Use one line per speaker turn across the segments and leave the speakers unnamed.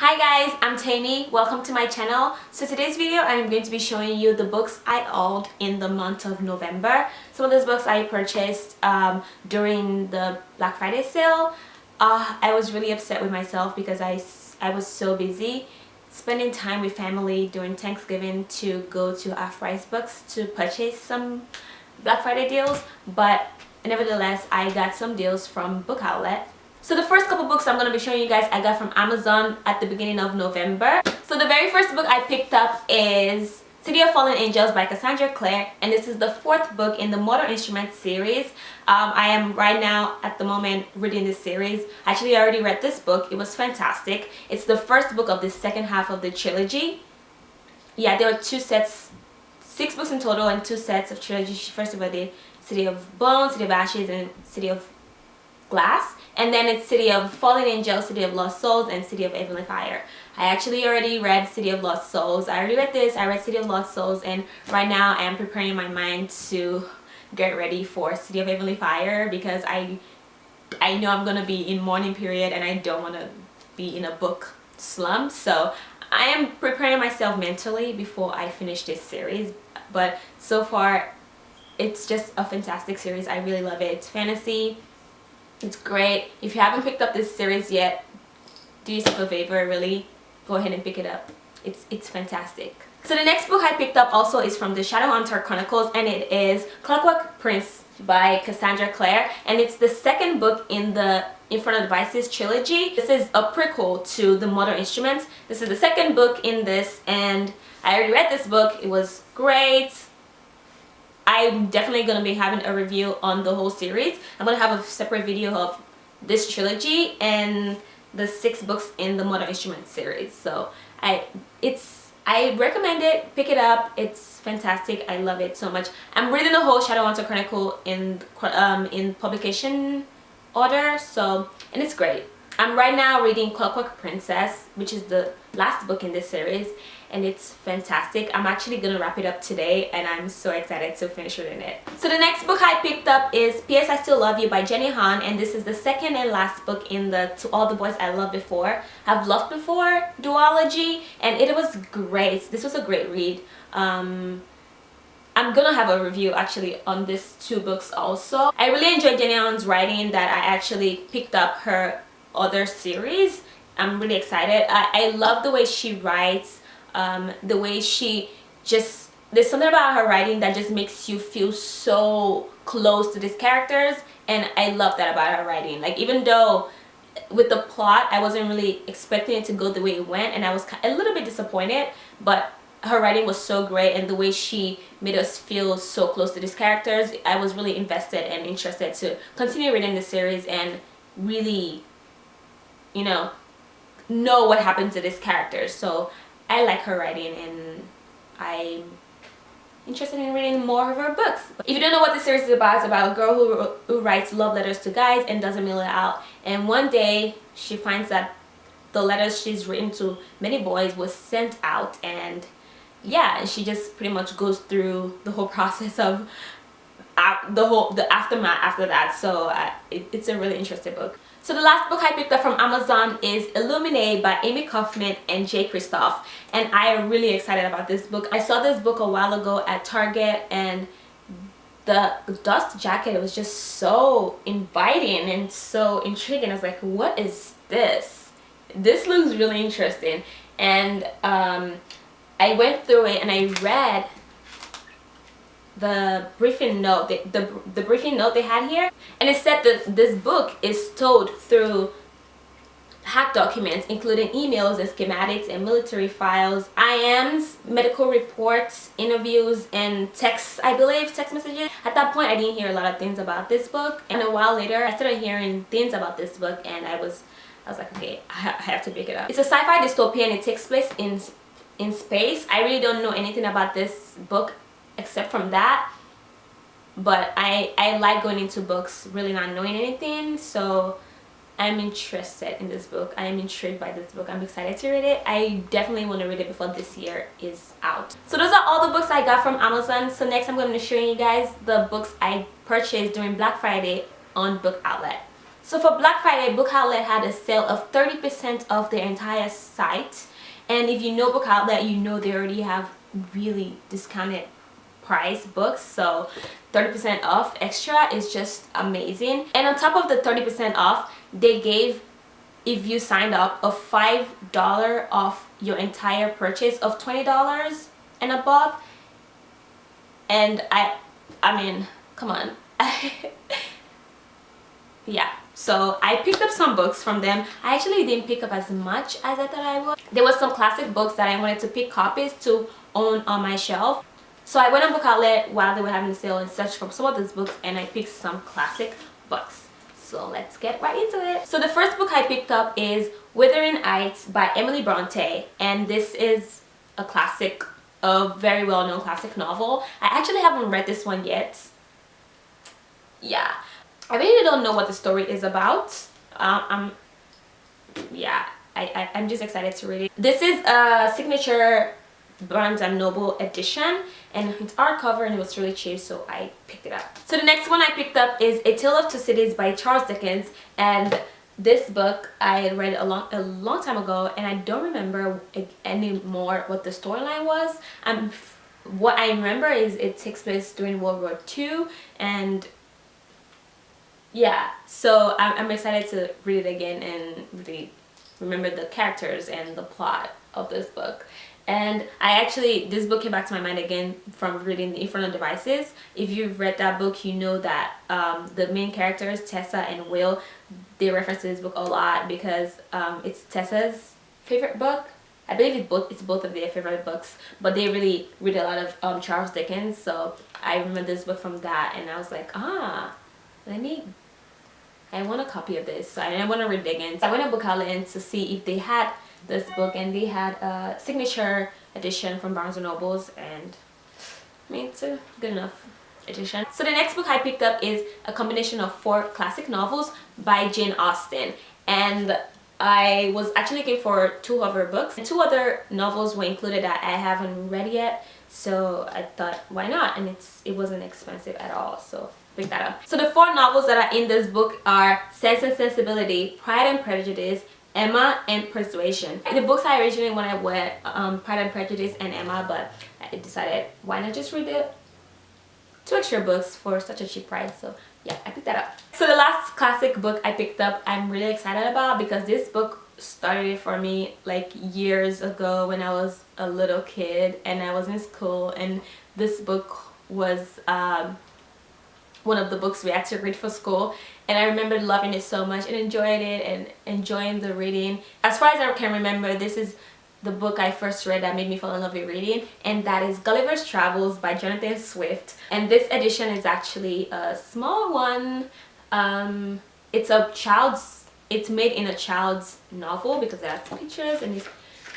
Hi guys, I'm Temmy. Welcome to my channel. So today's video I'm going to be showing you the books I owned in the month of November. Some of those books I purchased during the Black Friday sale. I was really upset with myself because I was so busy spending time with family during Thanksgiving to go to Half-Price Books to purchase some Black Friday deals, but nevertheless I got some deals from Book Outlet. So the first couple books I'm going to be showing you guys I got from Amazon at the beginning of November. So the very first book I picked up is City of Fallen Angels by Cassandra Clare, and this is the fourth book in the Mortal Instruments series. I am right now at the moment reading this series. Actually, I already read this book. It was fantastic. It's the first book of the second half of the trilogy. Yeah, there were two sets, 6 books in total and 2 sets of trilogy. First of all, did City of Bones, City of Ashes, and City of Glass. And then it's City of Fallen Angels, City of Lost Souls, and City of Heavenly Fire. I actually already read City of Lost Souls. I already read this. I read City of Lost Souls, and right now I am preparing my mind to get ready for City of Heavenly Fire because I know I'm gonna be in mourning period and I don't want to be in a book slump. So I am preparing myself mentally before I finish this series. But so far, it's just a fantastic series. I really love it. It's fantasy. It's great. If you haven't picked up this series yet, do yourself a favor, really. Go ahead and pick it up. It's fantastic. So the next book I picked up also is from the Shadowhunter Chronicles, and it is Clockwork Prince by Cassandra Clare, and it's the second book in the Infernal Devices trilogy. This is a prequel to the Mortal Instruments. This is the second book in this, and I already read this book. It was great. I'm definitely going to be having a review on the whole series. I'm going to have a separate video of this trilogy and the 6 books in the Mortal Instruments series. So I recommend it. Pick it up. It's fantastic. I love it so much. I'm reading the whole Shadowhunter Chronicle in publication order, and it's great. I'm right now reading Clockwork Princess, which is the last book in this series, and it's fantastic. I'm actually gonna wrap it up today, and I'm so excited to finish reading it. So the next book I picked up is P.S. I Still Love You by Jenny Han, and this is the second and last book in the To All the Boys I Loved Before, Have Loved Before duology, and it was great. This was a great read. I'm gonna have a review actually on these 2 books also. I really enjoyed Jenny Han's writing that I actually picked up her other series. I'm really excited. I love the way she writes, the way she just, there's something about her writing that just makes you feel so close to these characters, and I love that about her writing. Like, even though with the plot I wasn't really expecting it to go the way it went, and I was a little bit disappointed, but her writing was so great, and the way she made us feel so close to these characters, I was really invested and interested to continue reading the series and really, you know what happened to this character. So I like her writing, and I'm interested in reading more of her books. If you don't know what this series is about, it's about a girl who writes love letters to guys and doesn't mail it out, and one day she finds that the letters she's written to many boys was sent out, and yeah, and she just pretty much goes through the whole process of the aftermath after that. So it's a really interesting book. So the last book I picked up from Amazon is Illuminated by Amy Kaufman and Jay Kristoff, and I am really excited about this book. I saw this book a while ago at Target, and the dust jacket was just so inviting and so intriguing. I was like, what is this? This looks really interesting. And I went through it and I read the briefing note, the briefing note they had here, and it said that this book is told through hacked documents, including emails and schematics and military files, IMs, medical reports, interviews, and texts, I believe, text messages. At that point I didn't hear a lot of things about this book, and a while later I started hearing things about this book, and I was like, okay, I have to pick it up. It's a sci-fi dystopia, and it takes place in space. I really don't know anything about this book except from that, but I like going into books really not knowing anything, so I'm interested in this book. I am intrigued by this book. I'm excited to read it. I definitely want to read it before this year is out. So those are all the books I got from Amazon. So next I'm going to show you guys the books I purchased during Black Friday on Book Outlet. So for Black Friday, Book Outlet had a sale of 30% off their entire site. And if you know Book Outlet, you know they already have really discounted price books, so 30% off extra is just amazing. And on top of the 30% off, they gave, if you signed up, a $5 off your entire purchase of $20 and above. And I mean, come on. Yeah, so I picked up some books from them. I actually didn't pick up as much as I thought I would. There was some classic books that I wanted to pick copies to own on my shelf. So I went on Book Outlet while they were having a sale and searched for some of those books, and I picked some classic books. So let's get right into it. So the first book I picked up is Withering Aight by Emily Bronte, and this is a classic, a very well-known classic novel. I actually haven't read this one yet. Yeah, I really don't know what the story is about. I'm just excited to read it. This is a signature Barnes & Noble edition, and it's hardcover and it was really cheap, so I picked it up. So the next one I picked up is A Tale of Two Cities by Charles Dickens, and this book I read a long time ago, and I don't remember anymore what the storyline was. What I remember is it takes place during World War II, and yeah, so I'm excited to read it again and really remember the characters and the plot of this book. And this book came back to my mind again from reading The Infernal Devices. If you've read that book, you know that the main characters, Tessa and Will, they reference to this book a lot because it's Tessa's favorite book. I believe it's both of their favorite books, but they really read a lot of Charles Dickens, so I remember this book from that, and I was like, I want a copy of this, and I want to read Dickens. I went to Book Outlet to see if they had this book, and they had a signature edition from Barnes & Noble's, and I mean, it's a good enough edition. So the next book I picked up is a combination of 4 classic novels by Jane Austen, and I was actually looking for 2 of her books, and 2 other novels were included that I haven't read yet, so I thought, why not? And it wasn't expensive at all, so pick that up. So the 4 novels that are in this book are Sense and Sensibility, Pride and Prejudice, Emma, and Persuasion. The books I originally wanted were Pride and Prejudice and Emma, but I decided, why not just read the 2 extra books for such a cheap price? So yeah, I picked that up. So the last classic book I picked up, I'm really excited about, because this book started for me like years ago when I was a little kid and I was in school, and this book was one of the books we had to read for school, and I remember loving it so much and enjoying it and enjoying the reading. As far as I can remember, this is the book I first read that made me fall in love with reading, and that is Gulliver's Travels by Jonathan Swift. And this edition is actually a small one. It's made in a child's novel because it has pictures, and it's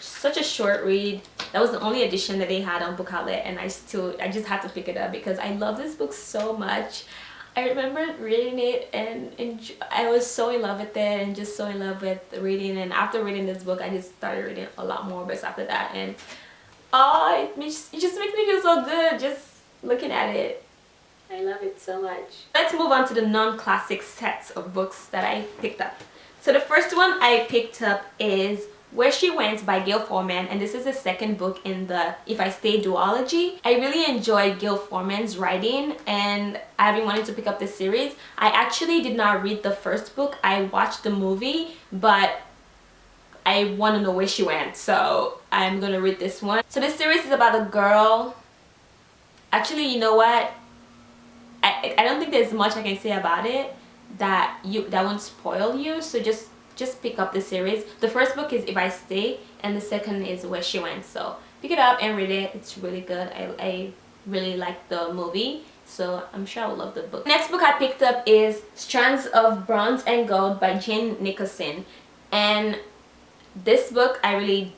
such a short read. That was the only edition that they had on Book Outlet, and I just had to pick it up because I love this book so much. I remember reading it and I was so in love with it and just so in love with reading, and after reading this book I just started reading a lot more books after that, and it just makes me feel so good just looking at it. I love it so much. Let's move on to the non-classic sets of books that I picked up. So the first one I picked up is Where She Went by Gil Foreman, and this is the second book in the If I Stay duology. I really enjoyed Gil Foreman's writing, and I've been wanting to pick up this series. I actually did not read the first book. I watched the movie, but I want to know where she went, so I'm gonna read this one. So this series is about a girl. Actually, you know what? I don't think there's much I can say about it that won't spoil you, so just pick up the series. The first book is If I Stay, and the second is Where She Went, so pick it up and read it. It's really good. I really like the movie, so I'm sure I'll love the book. Next book I picked up is Strands of Bronze and Gold by Jane Nicholson, and this book I really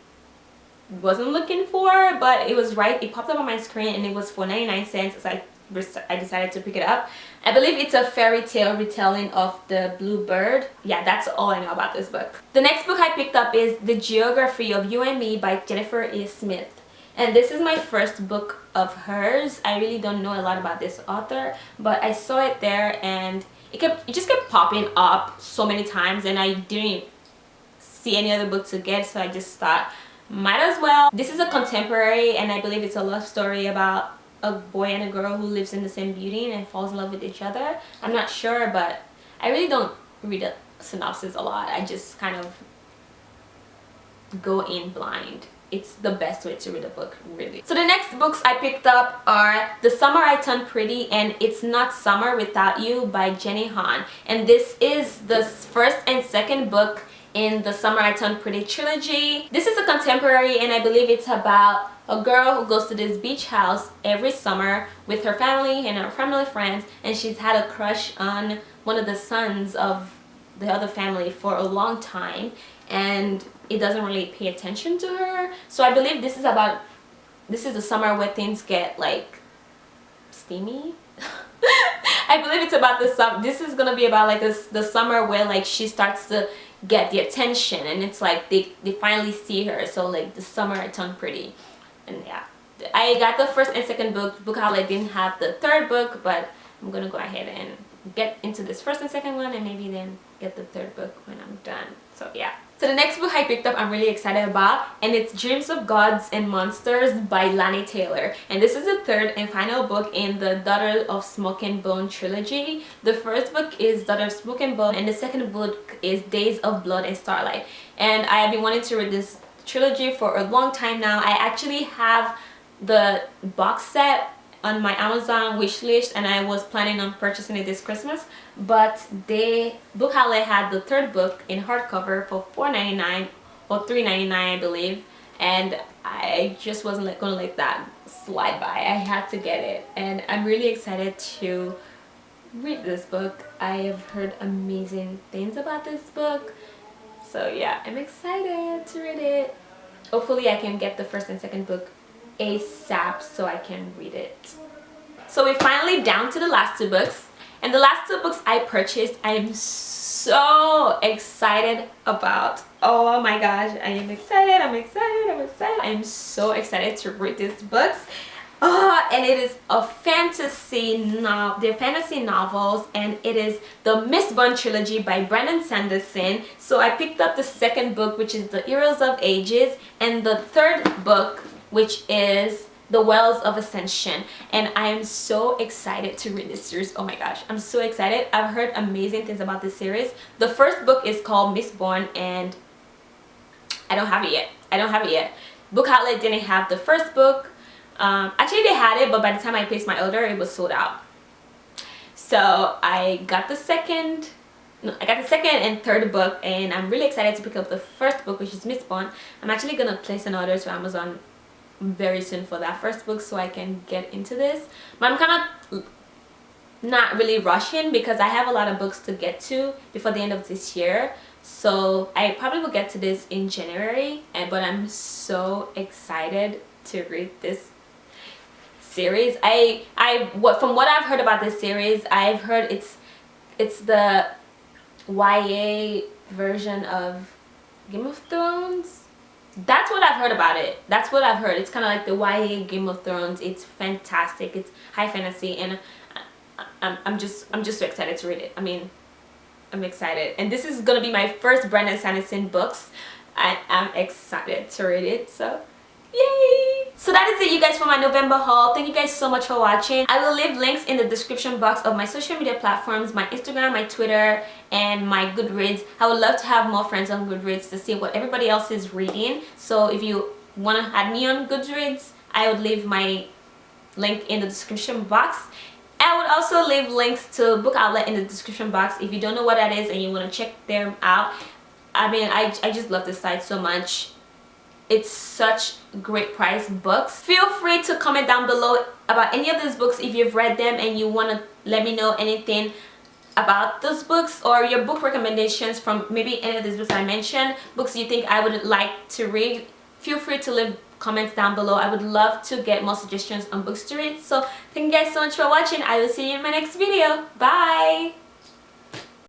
wasn't looking for, but it popped up on my screen and it was for 99 cents, so I decided to pick it up. I believe it's a fairy tale retelling of the Blue Bird. Yeah, that's all I know about this book. The next book I picked up is The Geography of You and Me by Jennifer E. Smith. And this is my first book of hers. I really don't know a lot about this author, but I saw it there and it just kept popping up so many times, and I didn't see any other book to get, so I just thought might as well. This is a contemporary, and I believe it's a love story about a boy and a girl who lives in the same building and falls in love with each other. I'm not sure, but I really don't read a synopsis a lot. I just kind of go in blind. It's the best way to read a book, really. So the next books I picked up are The Summer I Turned Pretty and It's Not Summer Without You by Jenny Han. And this is the first and second book in the Summer I Turned Pretty trilogy. This is a contemporary, and I believe it's about a girl who goes to this beach house every summer with her family and her family friends, and she's had a crush on one of the sons of the other family for a long time, and it doesn't really pay attention to her. So I believe this is the summer where things get like steamy. I believe it's about this is gonna be about like the summer where like she starts to get the attention, and it's like they finally see her. So like The Summer I Turned Pretty. And yeah, I got the first and second book outlet didn't have the third book, but I'm gonna go ahead and get into this first and second one, and maybe then get the third book when I'm done. So yeah. So the next book I picked up I'm really excited about, and it's Dreams of Gods and Monsters by Lani Taylor. And this is the third and final book in the Daughter of Smoke and Bone trilogy. The first book is Daughter of Smoke and Bone, and the second book is Days of Blood and Starlight. And I have been wanting to read this trilogy for a long time now. I actually have the box set on my Amazon wish list, and I was planning on purchasing it this Christmas, but Book Outlet had the third book in hardcover for $4.99 or $3.99 I believe, and I just wasn't gonna let that slide by. I had to get it, and I'm really excited to read this book. I have heard amazing things about this book, so yeah, I'm excited to read it. Hopefully I can get the first and second book ASAP so I can read it. So we're finally down to the last two books, and the last two books I purchased I am so excited about. Oh my gosh, I am excited, I'm so excited to read these books. And it is a fantasy novel. They're fantasy novels, and it is the Mistborn trilogy by Brandon Sanderson. So I picked up the second book, which is The Heroes of Ages, and the third book, which is The Wells of Ascension. And I am so excited to read this series. Oh my gosh, I'm so excited. I've heard amazing things about this series. The first book is called Mistborn, and I don't have it yet. Book Outlet didn't have the first book. Actually they had it, but by the time I placed my order it was sold out. So I got the second and third book, and I'm really excited to pick up the first book, which is Mistborn. I'm actually gonna place an order to Amazon very soon for that first book so I can get into this, but I'm kind of not really rushing because I have a lot of books to get to before the end of this year. So I probably will get to this in January, but I'm so excited to read this series. From what I've heard about this series, I've heard it's the YA version of Game of Thrones. That's what I've heard about it. That's what I've heard. It's kind of like the YA Game of Thrones. It's fantastic. It's high fantasy, and I'm just so excited to read it. I mean, I'm excited, and this is gonna be my first Brandon Sanderson books. I'm excited to read it. So yay! So that is it, you guys, for my November haul. Thank you guys so much for watching. I will leave links in the description box of my social media platforms, my Instagram, my Twitter, and my Goodreads. I would love to have more friends on Goodreads to see what everybody else is reading. So if you want to add me on Goodreads, I would leave my link in the description box. I would also leave links to Book Outlet in the description box if you don't know what that is and you want to check them out. I mean, I just love this site so much. It's such great price books. Feel free to comment down below about any of these books if you've read them and you want to let me know anything about those books, or your book recommendations from maybe any of these books I mentioned, books you think I would like to read. Feel free to leave comments down below. I would love to get more suggestions on books to read. So thank you guys so much for watching. I will see you in my next video. Bye!